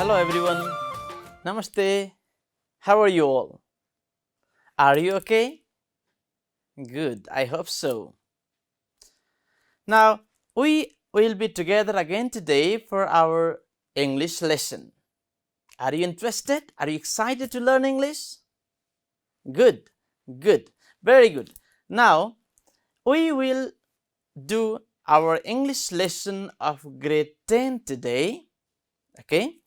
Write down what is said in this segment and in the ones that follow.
Hello everyone. Namaste. How are you all? Are you okay? Good. I hope so. Now, we will be together again today for our English lesson. Are you interested? Are you excited to learn English? Good. Good. Very good. Now, we will do our English lesson of grade 10 today. Okay?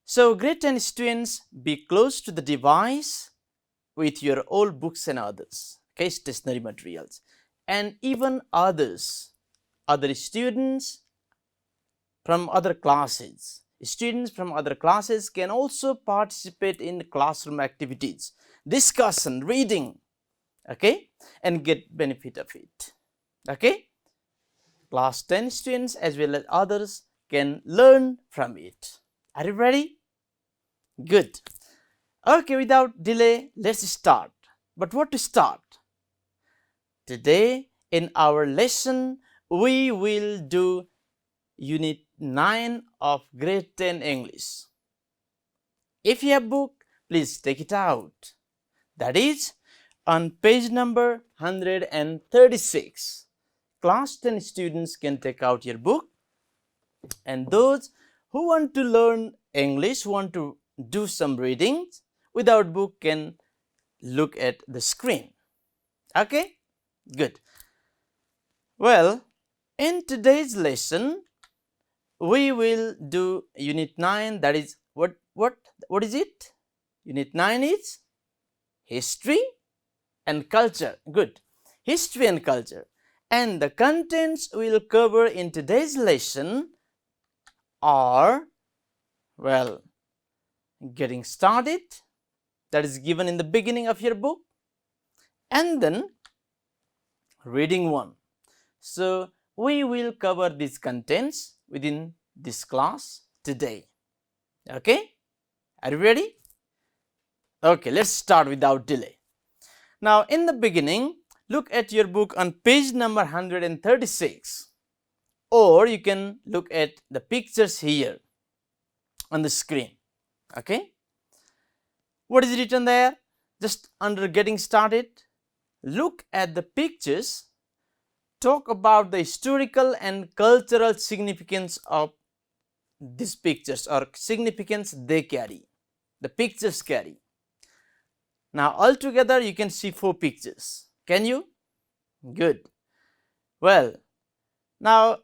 So, grade 10 students, be close to the device with your old books and others, okay, stationery materials, and even others, other students from other classes. Students from other classes can also participate in classroom activities, discussion, reading, okay, and get benefit of it, okay. Class 10 students as well as others can learn from it. Are you ready? Good. Okay, without delay, let's start. But what to start? Today in our lesson, we will do Unit 9 of Grade 10 English. If you have book, please take it out. That is on page number 136. Class 10 students can take out your book, and those who want to learn English, who want to do some reading without book can look at the screen. Okay, good. Well, in today's lesson, we will do Unit 9. That is what is it? Unit 9 is History and Culture. Good. History and Culture. And the contents we will cover in today's lesson are, well, getting started, that is given in the beginning of your book, and then reading 1. So, we will cover these contents within this class today. Okay? Are you ready? Okay, let's start without delay. Now, in the beginning, look at your book on page number 136, or you can look at the pictures here on the screen. Okay? What is written there? Just under getting started, look at the pictures. Talk about the historical and cultural significance of these pictures, or significance they carry, the pictures carry. Now, altogether you can see 4 pictures. Can you? Good. Well, now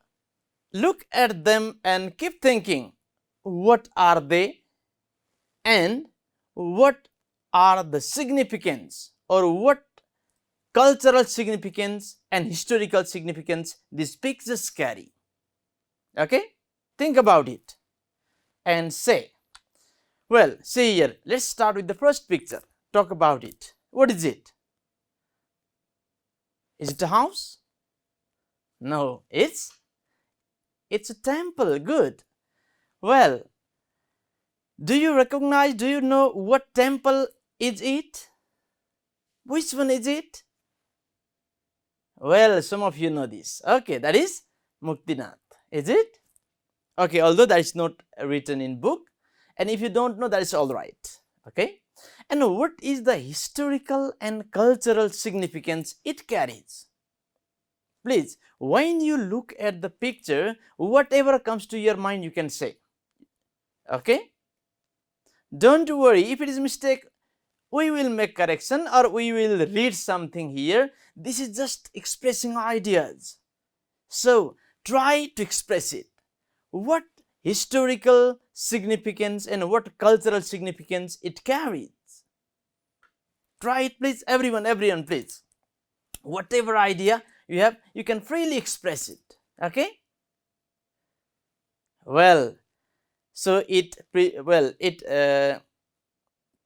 look at them and keep thinking, what are they and what are the significance, or what cultural significance and historical significance these pictures carry. Okay? Think about it and say. Well, see here, let's start with the first picture. Talk about it. What is it? Is it a house? No, it's a temple. Good. Well, do you recognize, do you know what temple is it? Which one is it? Well, some of you know this. Okay, that is Muktinath. Is it? Okay, although that is not written in book, and if you don't know, that is all right. Okay. And what is the historical and cultural significance it carries? Please, when you look at the picture, whatever comes to your mind, you can say. Okay. Don't worry, if it is mistake, we will make correction or we will read something here. This is just expressing ideas. So, try to express it. What historical significance and what cultural significance it carries. Try it, please, everyone please. Whatever idea you have, you can freely express it. Okay? Well, so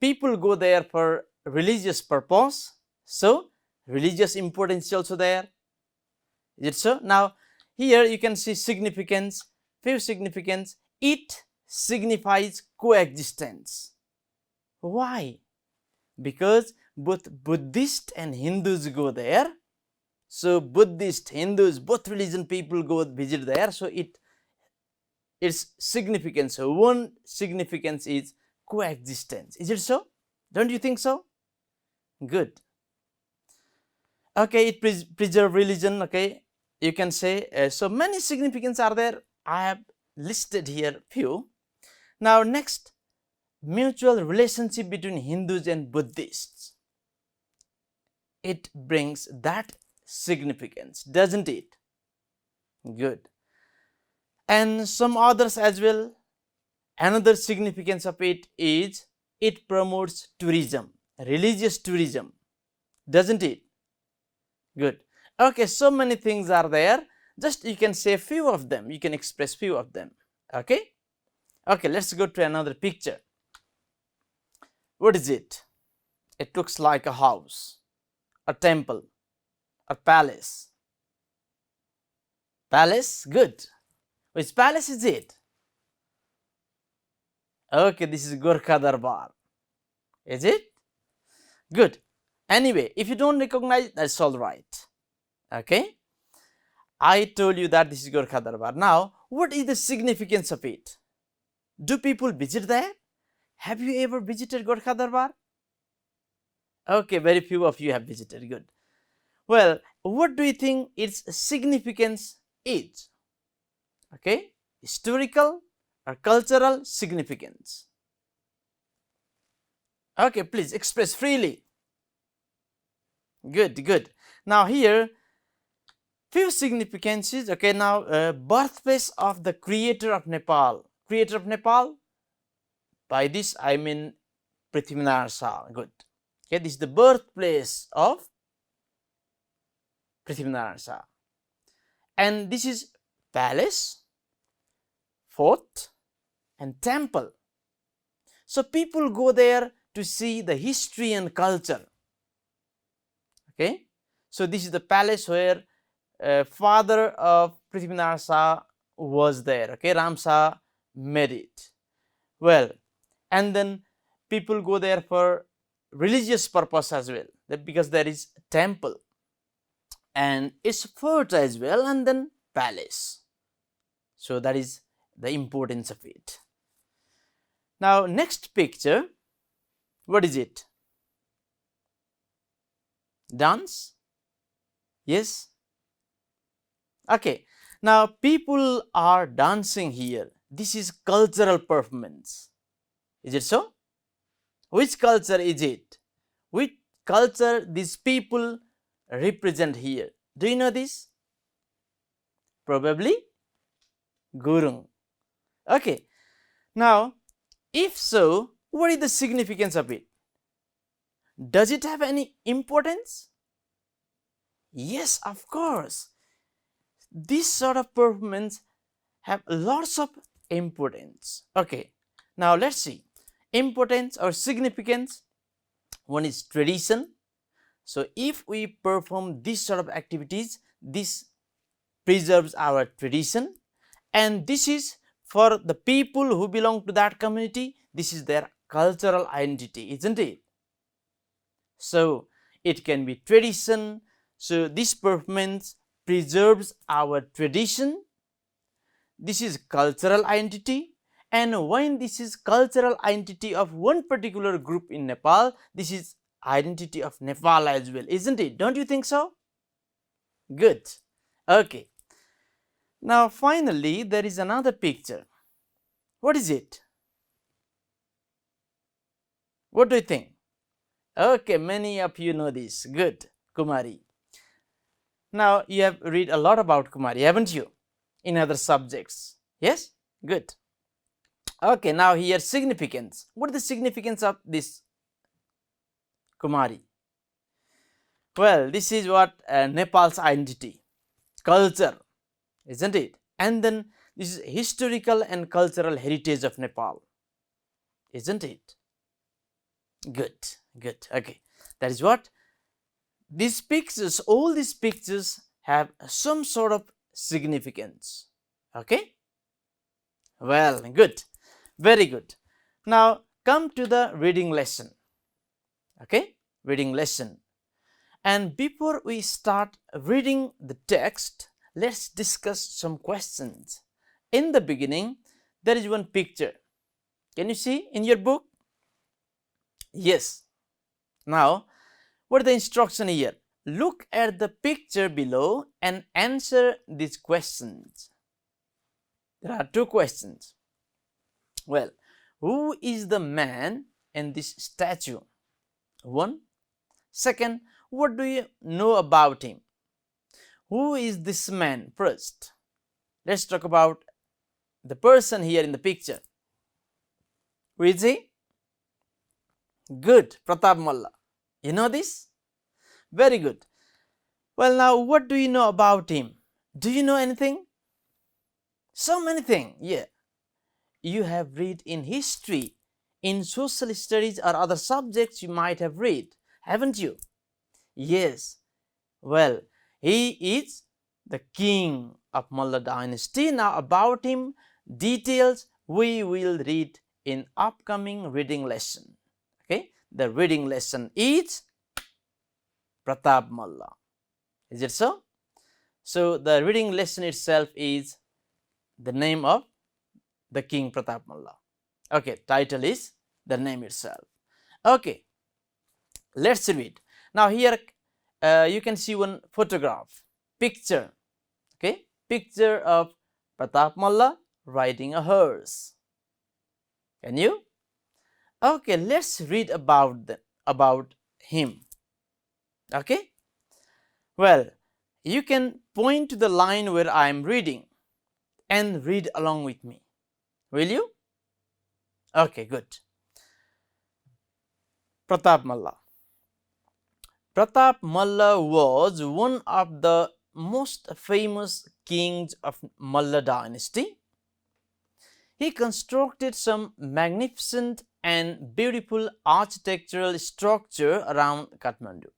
people go there for religious purpose. So, religious importance is also there. Is it so? Now, here you can see significance, few significance. It signifies coexistence. Why? Because both Buddhist and Hindus go there. So, Buddhist, Hindus, both religion people go visit there. So, it its significance. One significance is coexistence. Is it so? Don't you think so? Good. Okay, it preserve religion. Okay, you can say so many significance are there. I have listed here few. Now next, mutual relationship between Hindus and Buddhists. It brings that significance, doesn't it? Good. And some others as well. Another significance of it is it promotes tourism, religious tourism, doesn't it? Good. Okay, so many things are there. Just you can say few of them. You can express few of them. Okay. Okay, let's go to another picture. What is it? It looks like a house, a temple, a palace. Palace? Good. Which palace is it? Okay, this is Gorkha Darbar. Is it? Good. Anyway, if you don't recognize, that's all right. Okay. I told you that this is Gorkha Darbar. Now, what is the significance of it? Do people visit there? Have you ever visited Gorkha Darbar? Okay, very few of you have visited. Good. Well, what do you think its significance is? Okay, historical or cultural significance? Okay, please express freely. Good, good. Now here, few significances. Okay, now birthplace of the creator of Nepal. Creator of Nepal, by this I mean Prithvinarayan Shah. Good. Okay, this is the birthplace of Prithvinarayan Shah. And this is palace, fort and temple. So people go there to see the history and culture. Okay, so this is the palace where father of Prithvinarayan Shah was there. Okay, Ram Shah made it. Well, and then people go there for religious purpose as well, because there is temple and it's fort as well, and then palace. So that is the importance of it. Now next picture, what is it? Dance? Yes. Okay, now people are dancing here. This is cultural performance. Is it so? Which culture is it? Which culture these people represent here? Do you know this? Probably Gurung. Okay, now if so, what is the significance of it? Does it have any importance? Yes, of course. This sort of performance have lots of importance. Okay, now let's see. Importance or significance. One is tradition. So if we perform this sort of activities, this preserves our tradition, and this is for the people who belong to that community. This is their cultural identity, isn't it? So it can be tradition. So this performance preserves our tradition. This is cultural identity. And when this is cultural identity of one particular group in Nepal, this is identity of Nepal as well, isn't it? Don't you think so? Good. Okay. Now finally, there is another picture. What is it? What do you think? Okay, many of you know this. Good. Kumari. Now you have read a lot about Kumari, haven't you? In other subjects. Yes? Good. Okay, now here significance. What is the significance of this Kumari? Well, this is what Nepal's identity, culture, isn't it? And then this is historical and cultural heritage of Nepal, isn't it? Good, good. Okay, that is what these pictures, all these pictures have some sort of significance. Okay, well, good, very good. Now come to the reading lesson. Okay, reading lesson. And before we start reading the text, let's discuss some questions. In the beginning, there is one picture. Can you see in your book? Yes. Now, what is the instruction here? Look at the picture below and answer these questions. There are two questions. Well, who is the man in this statue? One. Second, what do you know about him? Who is this man? First, let's talk about the person here in the picture. Who is he? Good, Pratap Malla. You know this? Very good. Well, now what do you know about him? Do you know anything? So many things, yeah. You have read in history, in social studies or other subjects you might have read, haven't you? Yes. Well, he is the king of Malla dynasty. Now about him, details we will read in upcoming reading lesson. Okay, the reading lesson is Pratap Malla. Is it so? So the reading lesson itself is the name of the King Pratap Malla. Okay, title is the name itself. Okay, let's read. Now here you can see one photograph, picture. Okay, picture of Pratap Malla riding a horse. Can you? Okay, let's read about him. Okay. Well, you can point to the line where I am reading and read along with me. Will you? Okay, good. Pratap Malla. Pratap Malla was one of the most famous kings of Malla dynasty. He constructed some magnificent and beautiful architectural structure around Kathmandu.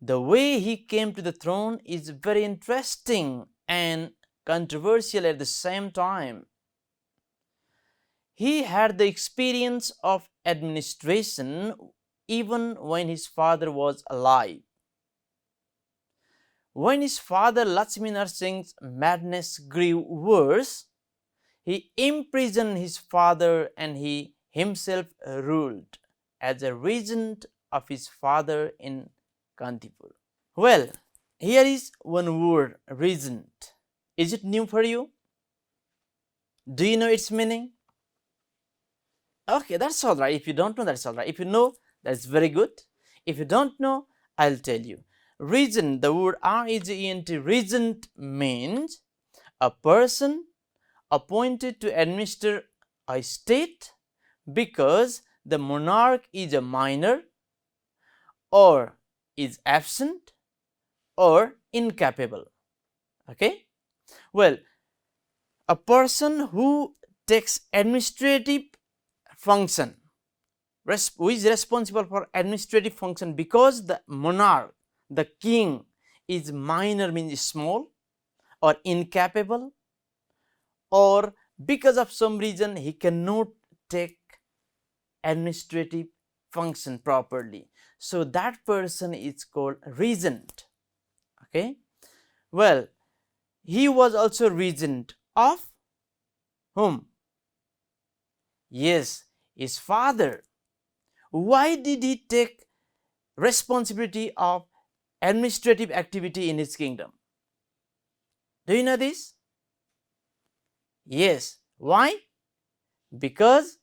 The way he came to the throne is very interesting and controversial at the same time. He had the experience of administration even when his father was alive. When his father Lakshmi Narsing's madness grew worse, he imprisoned his father and he himself ruled as a regent of his father in Kantipur. Well, here is one word, regent. Is it new for you? Do you know its meaning? Okay, that's all right. If you don't know, that's all right. If you know, that's very good. If you don't know, I'll tell you. Regent, the word R-E-G-E-N-T, regent means a person appointed to administer a state because the monarch is a minor or is absent or incapable. Okay? Well, a person who takes administrative function, who is responsible for administrative function because the monarch, the king is minor means small or incapable, or because of some reason he cannot take administrative function properly. So that person is called regent. Okay. Well, he was also regent of whom? Yes, his father. Why did he take responsibility of administrative activity in his kingdom? Do you know this? Yes. Why? Because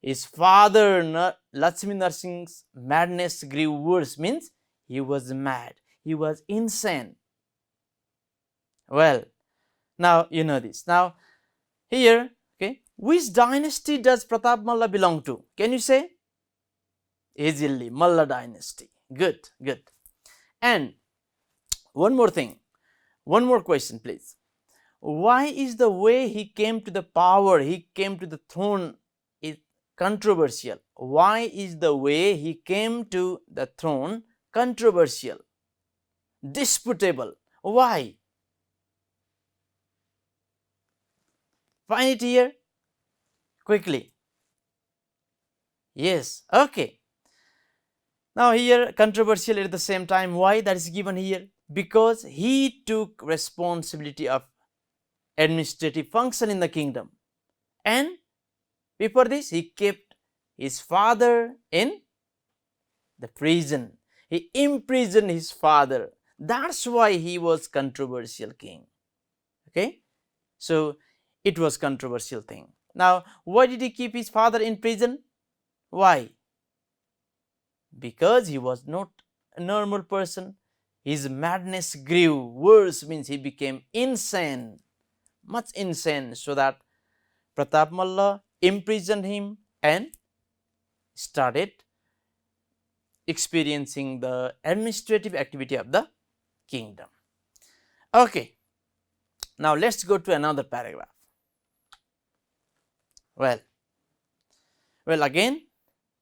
his father Lakshmi Narsing's madness grew worse, means he was mad, he was insane. Well, now you know this. Now here, okay, which dynasty does Pratap Malla belong to? Can you say? Easily, Malla dynasty. Good, good. And one more thing, one more question please. Why is the way he came to the power, he came to the throne is controversial? Why is the way he came to the throne controversial, disputable? Why? Find it here quickly. Yes, okay. Now here controversial at the same time. Why? That is given here. Because he took responsibility of administrative function in the kingdom. And before this, he kept his father in the prison. He imprisoned his father. That's why he was controversial king. Okay, so it was controversial thing. Now, why did he keep his father in prison? Why? Because he was not a normal person. His madness grew. Worse means he became insane, much insane, so that Pratap Malla imprisoned him and started experiencing the administrative activity of the kingdom. Okay, now let's go to another paragraph. Well, again,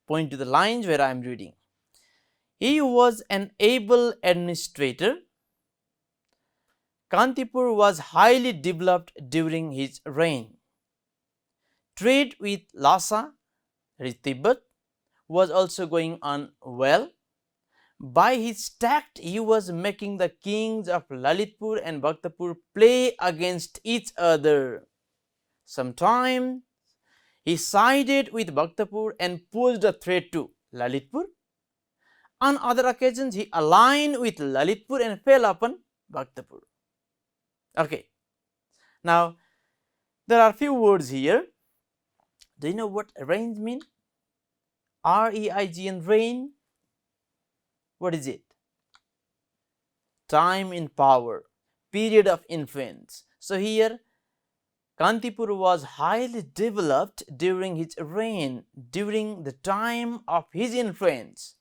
point to the lines where I am reading. He was an able administrator. Kantipur was highly developed during his reign. Trade with Lhasa, Tibet, was also going on well. By his tact, he was making the kings of Lalitpur and Bhaktapur play against each other. Sometimes he sided with Bhaktapur and posed a threat to Lalitpur. On other occasions, he aligned with Lalitpur and fell upon Bhaktapur. Okay. Now, there are few words here. Do you know what reign mean? R-E-I-G-N, reign. What is it? Time in power, period of influence. So here, Kantipur was highly developed during his reign, during the time of his influence,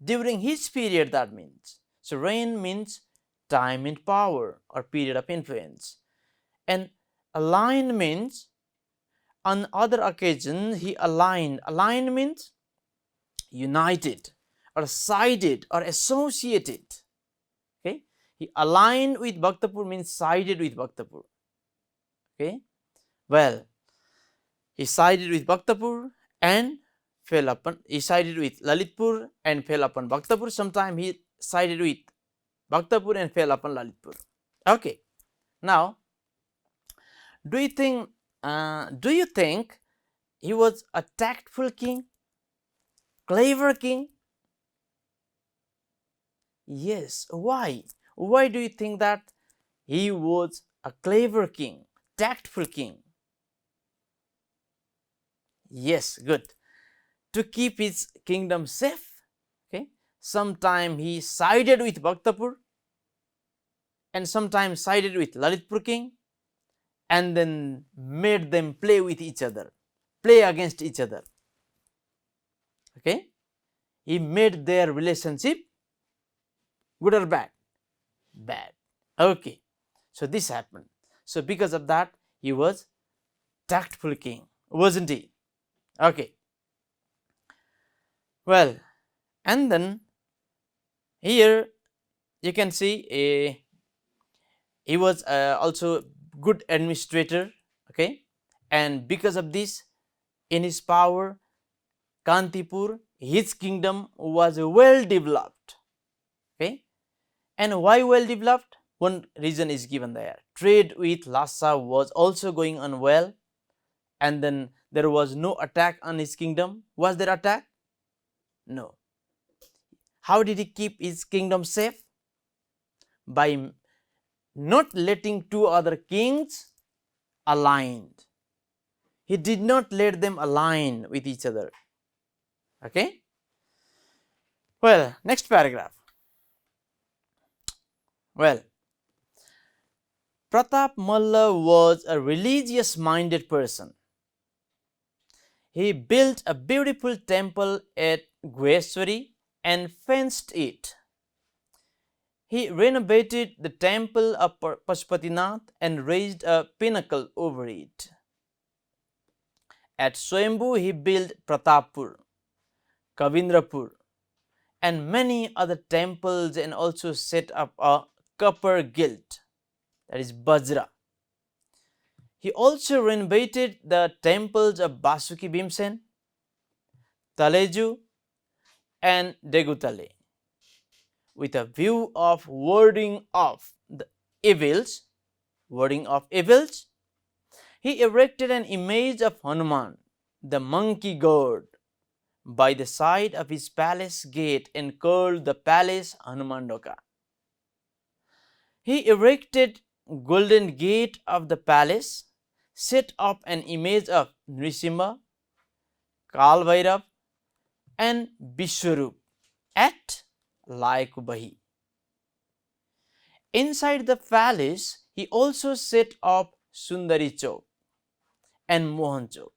during his period, that means. So reign means time in power or period of influence. And align means on other occasions he aligned. Align means united or sided or associated. Okay, he aligned with Bhaktapur means sided with Bhaktapur. Okay, well, he sided with Bhaktapur and fell upon, he sided with Lalitpur and fell upon Bhaktapur. Sometime he sided with Bhaktapur and fell upon Lalitpur. Okay, now do you think he was a tactful king, clever king? Yes. Why? Why do you think that he was a clever king, tactful king? Yes, good. To keep his kingdom safe. Okay. Sometime he sided with Bhaktapur and sometimes sided with Lalitpur king and then made them play with each other, play against each other. Okay. He made their relationship good or bad? Bad. Okay. So this happened. So because of that, he was tactful king, wasn't he? Okay. Well, and then here you can see he was also good administrator. Okay, and because of this, in his power, Kantipur, his kingdom was well developed. Okay, and why well developed? One reason is given there. Trade with Lhasa was also going on well, and then there was no attack on his kingdom. Was there attack? No. How did he keep his kingdom safe? By not letting two other kings aligned. He did not let them align with each other. Okay. Well, next paragraph. Well, Pratap Malla was a religious minded person. He built a beautiful temple at Gueswari and fenced it. He renovated the temple of Pashupatinath and raised a pinnacle over it. At Swayambhu, he built Pratappur, Kavindrapur, and many other temples, and also set up a copper guild, that is Bajra. He also renovated the temples of Basuki Bhimsen, Taleju, and Degutale, with a view of warding off the evils warding off evils. He erected an image of Hanuman, the monkey god, by the side of his palace gate and called the palace Hanumandoka. He erected golden gate of the palace, set up an image of Nrisimha, Kalbhairav and Vishwarup at Laikubahi. Inside the palace, he also set up Sundari Chowk and Mohan Chowk.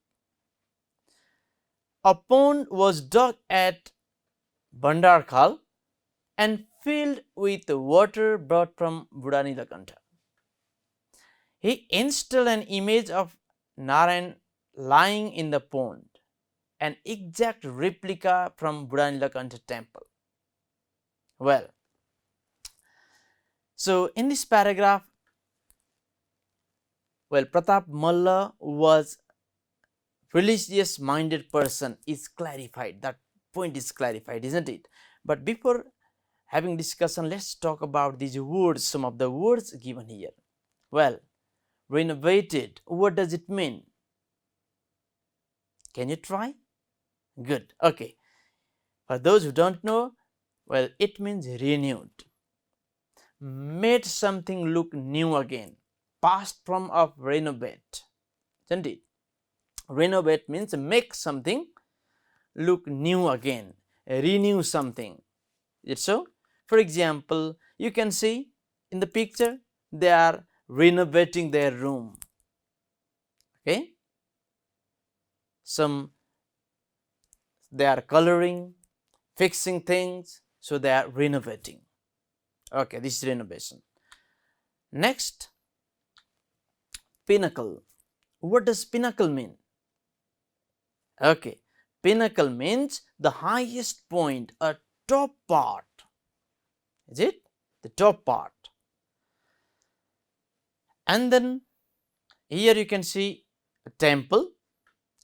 A pond was dug at Bhandarkhal and filled with water brought from Budanilakantha. He installed an image of Narayan lying in the pond, an exact replica from Budanilakantha temple. Well, so in this paragraph, Pratap Malla was religious minded person is clarified. That point is clarified, isn't it? But before having discussion, let's talk about these words, some of the words given here. Well, renovated, what does it mean? Can you try? Good. Okay. For those who don't know, well, it means renewed. Made something look new again. Past form of renovate, isn't it? Renovate means make something look new again, renew something. Is it so? For example, you can see in the picture, they are renovating their room. Okay? They are coloring, fixing things, so they are renovating. Okay, this is renovation. Next, pinnacle. What does pinnacle mean? Okay, pinnacle means the highest point, a top part. Is it? The top part. And then here you can see a temple.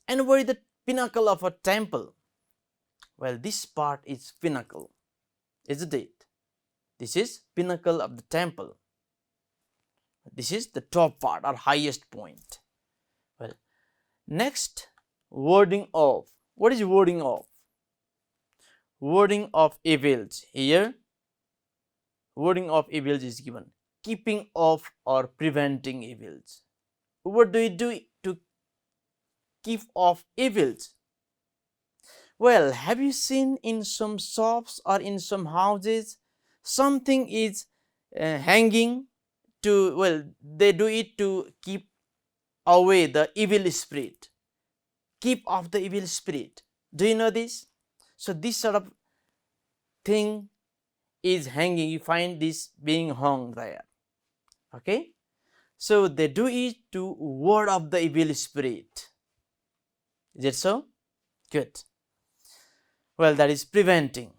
And where is the pinnacle of a temple? Well, this part is pinnacle, isn't it? This is pinnacle of the temple. This is the top part or highest point. Well, next, warding off. What is warding off? Warding off evils. Here, warding off evils is given. Keeping off or preventing evils. What do we do to keep off evils? Well, have you seen in some shops or in some houses, something is hanging to, well, they do it to keep away the evil spirit. Keep off the evil spirit. Do you know this? So this sort of thing is hanging. You find this being hung there. Okay. So they do it to ward off the evil spirit. Is it so? Good. Well, that is preventing.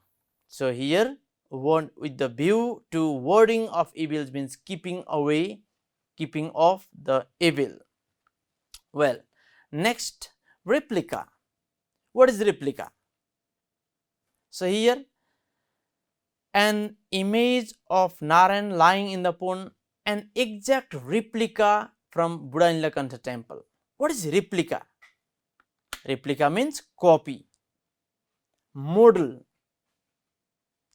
So here, with the view to warding off evils means keeping away, keeping off the evil. Well, next, replica. What is replica? So here, an image of Narayan lying in the pond, an exact replica from Budanilakantha temple. What is replica? Replica means copy, model,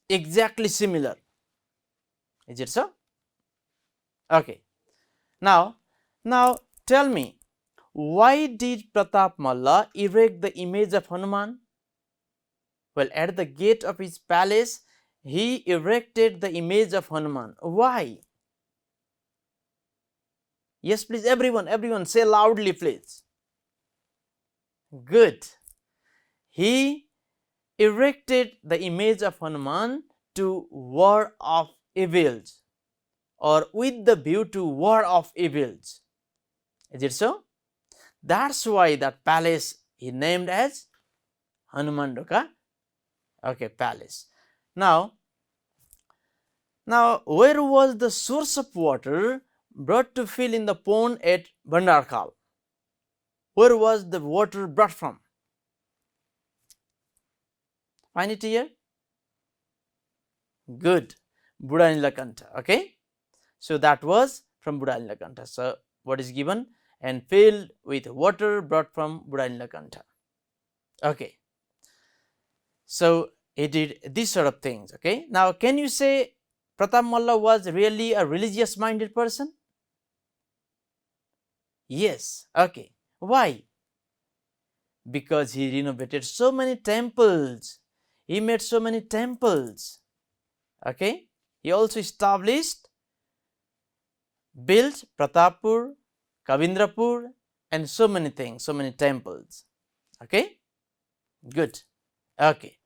exactly similar. Is it so? Okay. Now tell me, why did Pratap Malla erect the image of Hanuman? Well, at the gate of his palace, he erected the image of Hanuman. Why? Yes, please, everyone say loudly, please. Good. He erected the image of Hanuman to ward off evils, or with the view to ward off evils. Is it so? That's why that palace he named as Hanumandoka. Okay, palace. Now, where was the source of water brought to fill in the pond at Bhandarkhal? Where was the water brought from? Find it here? Good. Budanilakantha. Okay. So that was from Buddha Nilakantha. So what is given? And filled with water brought from Buddha Nilakantha. Okay. So he did these sort of things. Okay. Now can you say Pratap Malla was really a religious minded person? Yes. Okay. Why? Because he renovated so many temples. He made so many temples. Okay. He also established, built Pratapur, Kavindrapur, and so many things, so many temples. Okay. Good. Okay.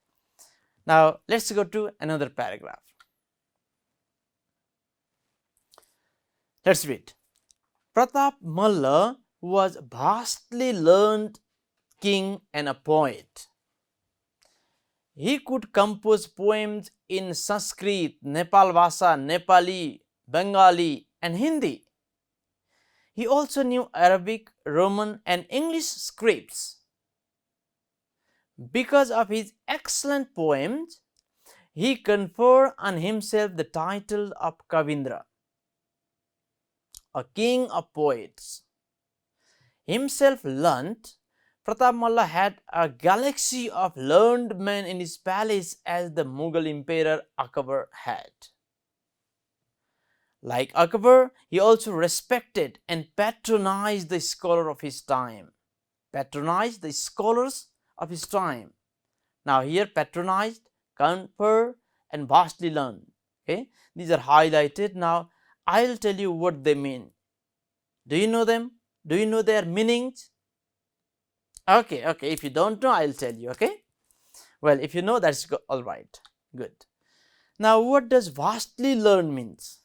Now let's go to another paragraph. Let's read. Pratap Malla was vastly learned king and a poet. He could compose poems in Sanskrit, Nepal Bhasha, Nepali, Bengali, and Hindi. He also knew Arabic, Roman, and English scripts. Because of his excellent poems, he conferred on himself the title of Kavindra, a king of poets. Himself learned, Pratap Malla had a galaxy of learned men in his palace as the Mughal Emperor Akbar had. Like Akbar, he also respected and patronized the scholar of his time. Patronized the scholars of his time. Now here patronized, confer, and vastly learned. Okay, these are highlighted. Now I'll tell you what they mean. Do you know them? Do you know their meanings? Okay. If you don't know, I'll tell you. Okay. Well, if you know, that's all right. Good. Now, what does vastly learned means?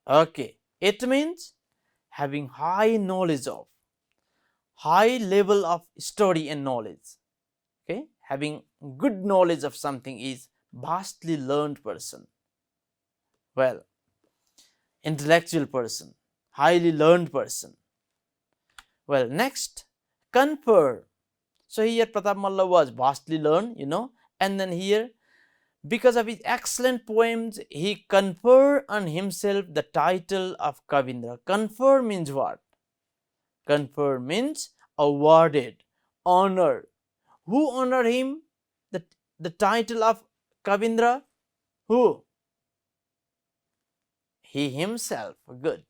Okay. It means having high knowledge of, high level of study and knowledge. Okay. Having good knowledge of something is vastly learned person. Well, intellectual person, highly learned person. Well, next, confer. So here Pratap Malla was vastly learned, and then here, because of his excellent poems, he conferred on himself the title of Kavindra. Confer means what? Confer means awarded, honor. Who honored him? The title of Kavindra? Who? He himself. Good.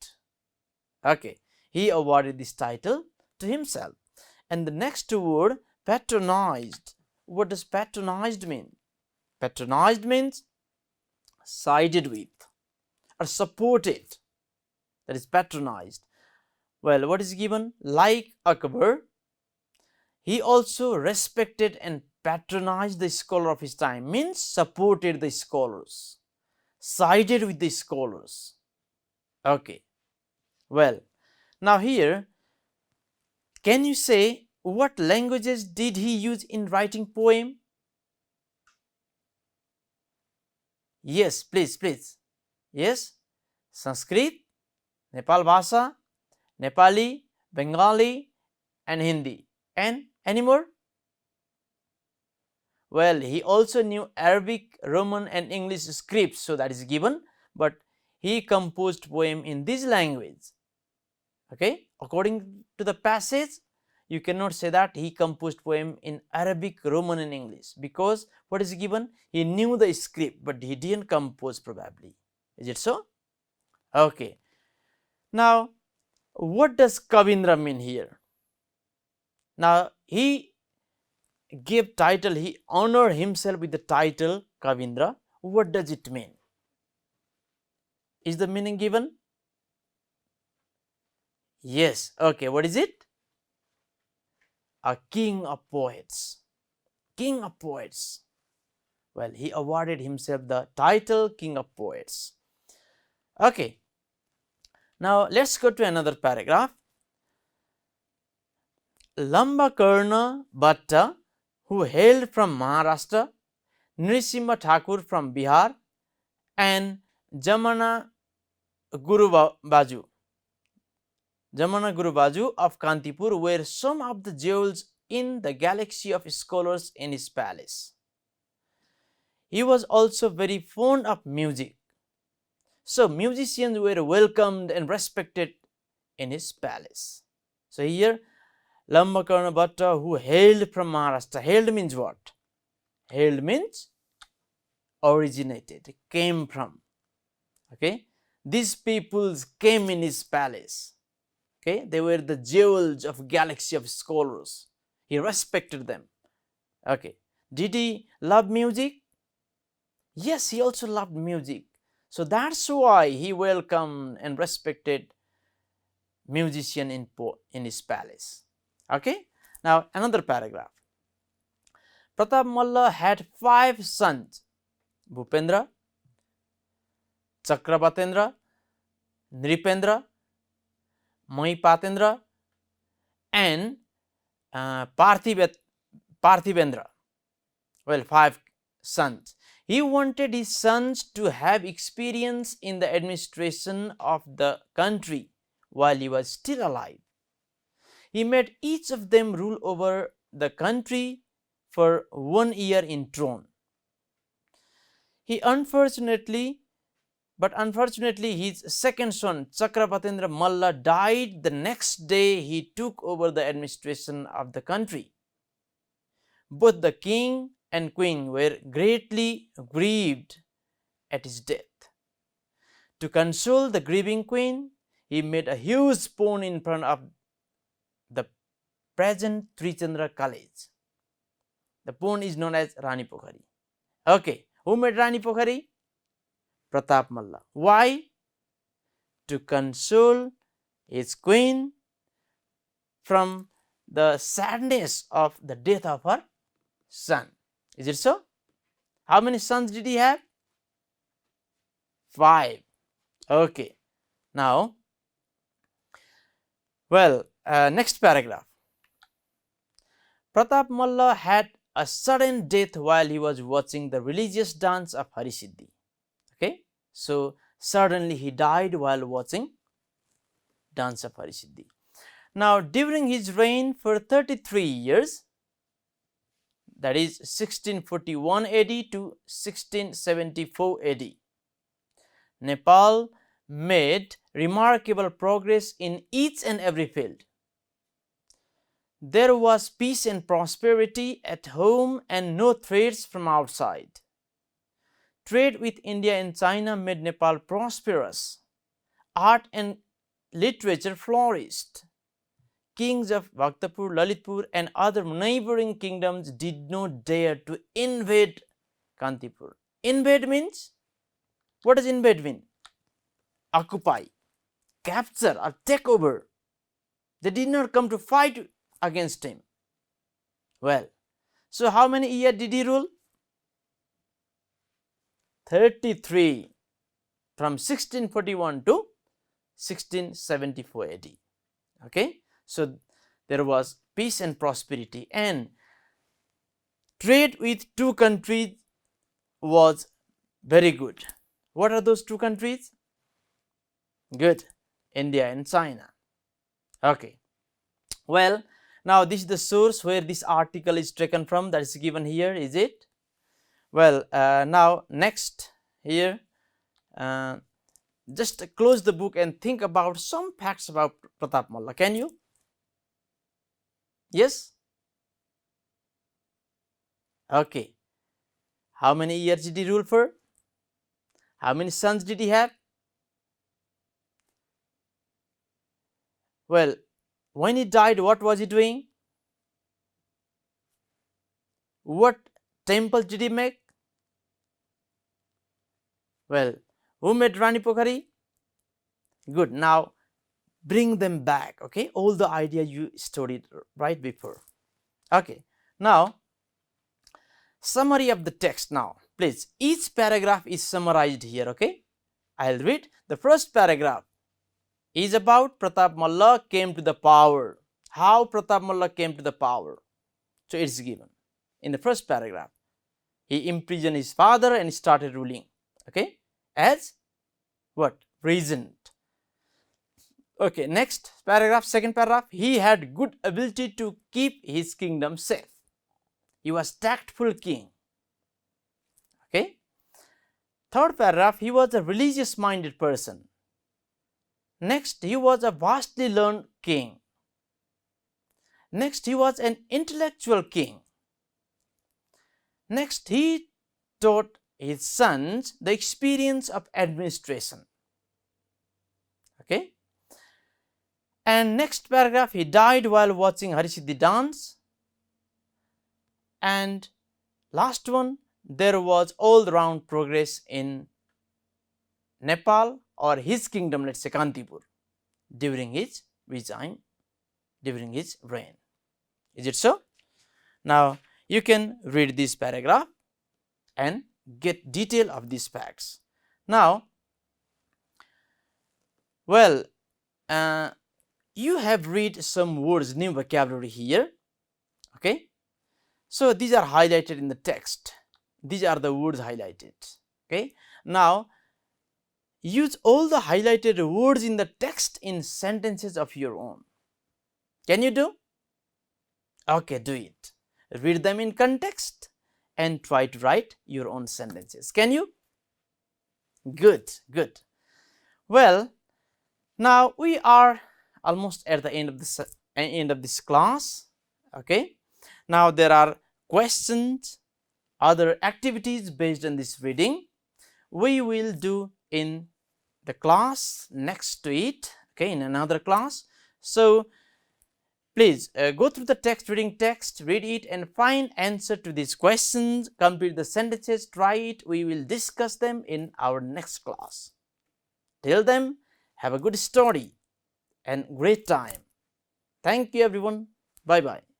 Okay. He awarded this title to himself. And the next word, patronized. What does patronized mean? Patronized means sided with or supported. That is patronized. Well, what is given? Like Akbar, he also respected and patronized the scholar of his time, means supported the scholars, sided with the scholars. Okay. Well, now here, can you say what languages did he use in writing poem? Yes, please. Yes, Sanskrit, Nepal Bhasha, Nepali, Bengali, and Hindi. And any more? Well, he also knew Arabic, Roman, and English scripts, so that is given, but he composed poem in this language. Okay, according to the passage, you cannot say that he composed poem in Arabic, Roman, and English, because what is given? He knew the script, but he didn't compose probably. Is it so? Okay. Now, what does Kavindra mean here? Now, he gave title, he honored himself with the title Kavindra. What does it mean? Is the meaning given? Yes. Okay, what is it? A king of poets. King of poets. Well, he awarded himself the title King of Poets. Okay. Now, let's go to another paragraph. Lambakarna Bhatta, who hailed from Maharashtra, Nrisimha Thakur from Bihar, and Jamana Guru Baju of Kantipur were some of the jewels in the galaxy of scholars in his palace. He was also very fond of music. So musicians were welcomed and respected in his palace. So here Lambakarna Bhatta, who hailed from Maharashtra. Hailed means what? Hailed means originated, came from. Okay, these peoples came in his palace. Okay, they were the jewels of galaxy of scholars. He respected them. Okay, did he love music? Yes, he also loved music. So that's why he welcomed and respected musician in his palace. Okay, now another paragraph. Pratap Malla had 5 sons: Bhupendra, Chakrabatendra, Nripendra, Mahipatendra, and Parthibendra. Well, 5 sons. He wanted his sons to have experience in the administration of the country while he was still alive. He made each of them rule over the country for 1 year in throne. Unfortunately, his second son, Chakrabatendra Malla, died the next day he took over the administration of the country. Both the king and queen were greatly grieved at his death. To console the grieving queen, he made a huge pond in front of the present Trichandra College. The pond is known as Rani Pokhari. Okay, who made Rani Pokhari? Pratap Malla. Why? To console his queen from the sadness of the death of her son. Is it so? How many sons did he have? 5. Okay. Now, well, next paragraph. Pratap Malla had a sudden death while he was watching the religious dance of Harisiddhi. Okay, so suddenly he died while watching dance of Harisiddhi. Now, during his reign for 33 years, that is 1641 AD to 1674 AD, Nepal made remarkable progress in each and every field. There was peace and prosperity at home and no threats from outside. Trade with India and China made Nepal prosperous. Art and literature flourished. Kings of Bhaktapur, Lalitpur and other neighboring kingdoms did not dare to invade Kantipur. Invade means? What does invade mean? Occupy, capture or take over. They did not come to fight against him. Well, so how many years did he rule? 33, from 1641 to 1674 AD. Okay, so there was peace and prosperity, and trade with 2 countries was very good. What are those 2 countries? Good, India and China. Okay, well, now this is the source where this article is taken from, that is given here, is it? Well, now next here, just close the book and think about some facts about Pratap Malla. Can you? Yes? Okay. How many years did he rule for? How many sons did he have? Well, when he died, what was he doing? What temple did he make? Well, who made Rani Pokhari? Good. Now, bring them back, okay? All the idea you studied right before. Okay. Now, summary of the text now. Please, each paragraph is summarized here, okay? I'll read. The first paragraph is about Pratap Malla came to the power. How Pratap Malla came to the power. So, it's given in the first paragraph. He imprisoned his father and started ruling, okay? As what? Regent. Okay, next paragraph, second paragraph. He had good ability to keep his kingdom safe. He was tactful king. Okay. Third paragraph, he was a religious minded person. Next, he was a vastly learned king. Next, he was an intellectual king. Next, he taught his sons the experience of administration. Okay. And next paragraph, he died while watching Harisiddhi dance. And last one, there was all round progress in Nepal or his kingdom, let's say Kantipur, during his reign. Is it so? Now you can read this paragraph and get detail of these facts. Now, well, you have read some words, new vocabulary here. Okay, so these are highlighted in the text. These are the words highlighted. Okay, now use all the highlighted words in the text in sentences of your own. Can you do? Okay, do it. Read them in context and try to write your own sentences. Can you? Good, good. Well, now we are almost at the end of this class. Okay. Now there are questions, other activities based on this reading. We will do in the class next to it. Okay, in another class. So please go through the text, reading text, read it and find answer to these questions, complete the sentences, try it. We will discuss them in our next class. Till then, have a good study and great time. Thank you everyone. Bye bye.